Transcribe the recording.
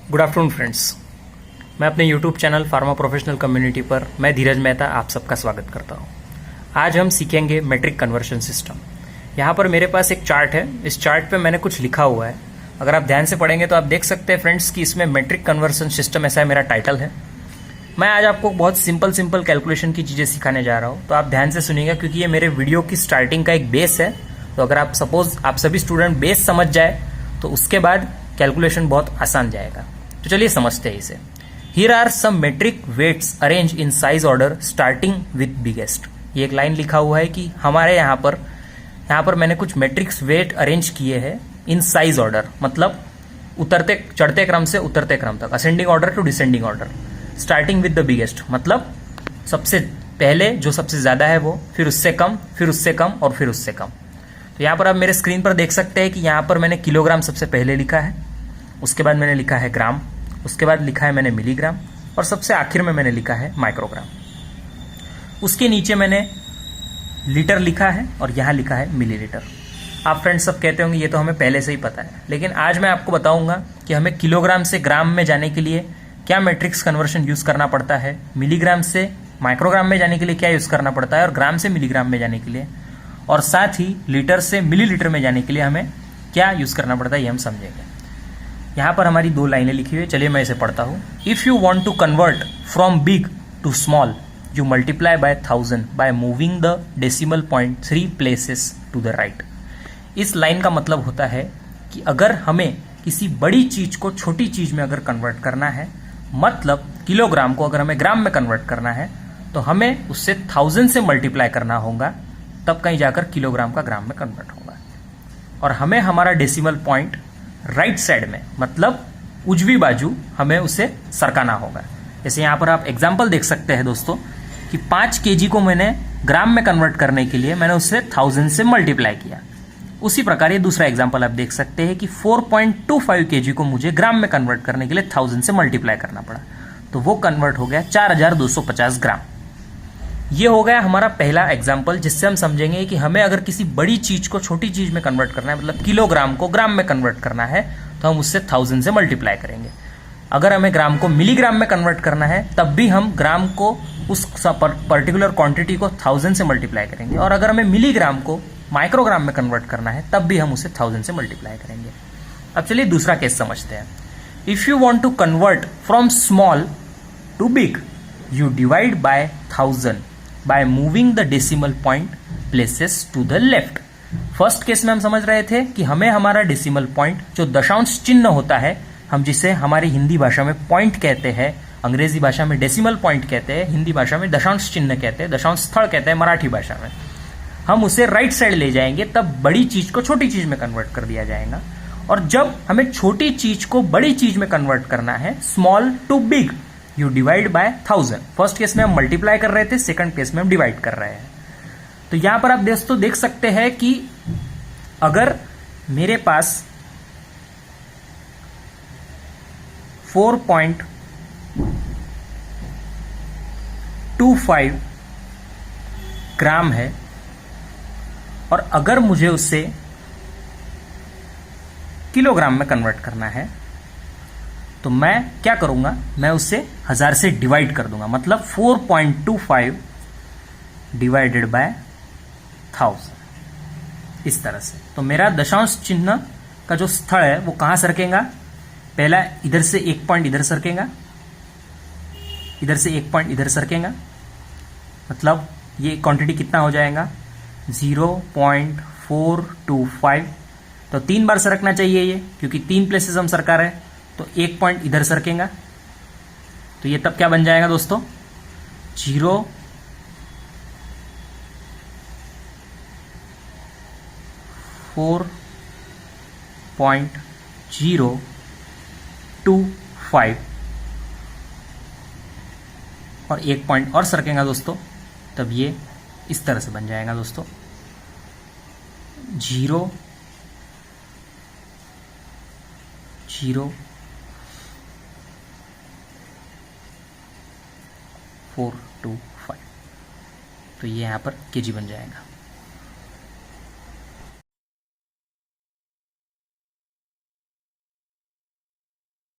Good afternoon friends. मैं अपने YouTube channel pharma professional community पर मैं धीरज मेहता आप सबका स्वागत करता हूं। आज हम सीखेंगे मैट्रिक कन्वर्शन सिस्टम। यहाँ पर मेरे पास एक चार्ट है। इस चार्ट पे मैंने कुछ लिखा हुआ है। अगर आप ध्यान से पढ़ेंगे तो आप देख सकते हैं फ्रेंड्स कि इसमें मैट्रिक कन्वर्शन सिस्टम ऐसा है, मेरा टाइटल है। मैं आज आपको बहुत सिंपल कैलकुलेशन की चीज़ें सिखाने जा रहा हूँ, तो आप ध्यान से सुनिएगा क्योंकि ये मेरे वीडियो की स्टार्टिंग का एक बेस है। तो अगर आप सपोज आप सभी स्टूडेंट बेस समझ जाए तो उसके बाद कैलकुलेशन बहुत आसान जाएगा। तो चलिए समझते हैं इसे। Here are some metric weights arrange in size order starting with biggest. ये एक लाइन लिखा हुआ है कि हमारे यहाँ पर मैंने कुछ मेट्रिक्स वेट अरेंज किए हैं इन साइज ऑर्डर, मतलब उतरते चढ़ते क्रम से उतरते क्रम तक, ascending order to descending order, starting with the biggest, मतलब सबसे पहले जो सबसे ज्यादा है वो, फिर उससे कम, फिर उससे कम और फिर उससे कम। तो यहाँ पर आप मेरे स्क्रीन पर देख सकते हैं कि यहाँ पर मैंने किलोग्राम सबसे पहले लिखा है, उसके बाद मैंने लिखा है ग्राम, उसके बाद लिखा है मैंने मिलीग्राम और सबसे आखिर में मैंने लिखा है माइक्रोग्राम। उसके नीचे मैंने लीटर लिखा है और यहाँ लिखा है मिलीलीटर। आप फ्रेंड्स सब कहते होंगे ये तो हमें पहले से ही पता है, लेकिन आज मैं आपको बताऊंगा कि हमें किलोग्राम से ग्राम में जाने के लिए क्या मैट्रिक्स कन्वर्शन यूज करना पड़ता है, मिलीग्राम से माइक्रोग्राम में जाने के लिए क्या यूज करना पड़ता है और ग्राम से मिलीग्राम में जाने के लिए, और साथ ही लीटर से मिलीलीटर में जाने के लिए हमें क्या यूज करना पड़ता है, ये हम समझेंगे। यहाँ पर हमारी दो लाइनें लिखी हुई है, चलिए मैं इसे पढ़ता हूँ। If you want to convert from big to small you multiply by 1000 by moving the decimal point 3 places to the right. इस लाइन का मतलब होता है कि अगर हमें किसी बड़ी चीज को छोटी चीज में अगर कन्वर्ट करना है, मतलब किलोग्राम को अगर हमें ग्राम में कन्वर्ट करना है, तो हमें उससे 1000 से मल्टीप्लाई करना होगा, तब कहीं जाकर किलोग्राम का ग्राम में कन्वर्ट होगा। और हमें हमारा डेसिमल पॉइंट राइट साइड में, मतलब उजवी बाजू, हमें उसे सरकाना होगा। जैसे यहाँ पर आप एग्जाम्पल देख सकते हैं दोस्तों कि 5 kg को मैंने ग्राम में कन्वर्ट करने के लिए मैंने उससे 1000 से मल्टीप्लाई किया। उसी प्रकार ये दूसरा एग्जाम्पल आप देख सकते हैं कि 4.25 kg को मुझे ग्राम में कन्वर्ट करने के लिए 1000 से मल्टीप्लाई करना पड़ा, तो वो कन्वर्ट हो गया 4250 ग्राम। ये हो गया हमारा पहला एग्जाम्पल, जिससे हम समझेंगे कि हमें अगर किसी बड़ी चीज को छोटी चीज में कन्वर्ट करना है, मतलब किलोग्राम को ग्राम में कन्वर्ट करना है, तो हम उससे 1000 से मल्टीप्लाई करेंगे। अगर हमें ग्राम को मिलीग्राम में कन्वर्ट करना है, तब भी हम ग्राम को उस पर्टिकुलर क्वांटिटी को 1000 से मल्टीप्लाई करेंगे। और अगर हमें मिलीग्राम को माइक्रोग्राम में कन्वर्ट करना है, तब भी हम उसे 1000 से मल्टीप्लाई करेंगे। अब चलिए दूसरा केस समझते हैं। If you want to convert from small to big you divide by 1000 by moving the decimal point places to the left। First case में हम समझ रहे थे कि हमें हमारा डेसिमल पॉइंट, जो दशांश चिन्ह होता है, हम जिसे हमारी हिंदी भाषा में पॉइंट कहते हैं, अंग्रेजी भाषा में डेसिमल पॉइंट कहते हैं, हिंदी भाषा में दशांश चिन्ह कहते हैं, दशांश स्थल कहते हैं मराठी भाषा में, हम उसे राइट साइड ले जाएंगे, तब बड़ी चीज को छोटी चीज में कन्वर्ट कर दिया जाएगा। और जब हमें छोटी चीज को बड़ी चीज में कन्वर्ट करना है, small to big, you divide by 1000। First case में हम मल्टीप्लाई कर रहे थे, सेकंड केस में हम डिवाइड कर रहे हैं। तो यहां पर आप दोस्तों देख सकते हैं कि अगर मेरे पास 4.25 ग्राम है और अगर मुझे उसे किलोग्राम में कन्वर्ट करना है, तो मैं क्या करूंगा, मैं उसे 1000 से डिवाइड कर दूंगा, मतलब 4.25 डिवाइडेड बाय 1000, इस तरह से। तो मेरा दशांश चिन्ह का जो स्थल है वो कहां सरकेगा, पहला इधर से एक पॉइंट इधर सरकेगा, इधर से एक पॉइंट इधर सरकेगा, मतलब ये क्वांटिटी कितना हो जाएगा 0.425। तो 3 बार सरकना चाहिए ये, क्योंकि 3 प्लेसेस हम सरका रहे हैं, तो एक पॉइंट इधर सरकेगा। तो ये तब क्या बन जाएगा दोस्तों, 0.025 और एक पॉइंट और सरकेगा दोस्तों, तब ये इस तरह से बन जाएगा दोस्तों 0.425। तो ये यहां पर केजी बन जाएगा।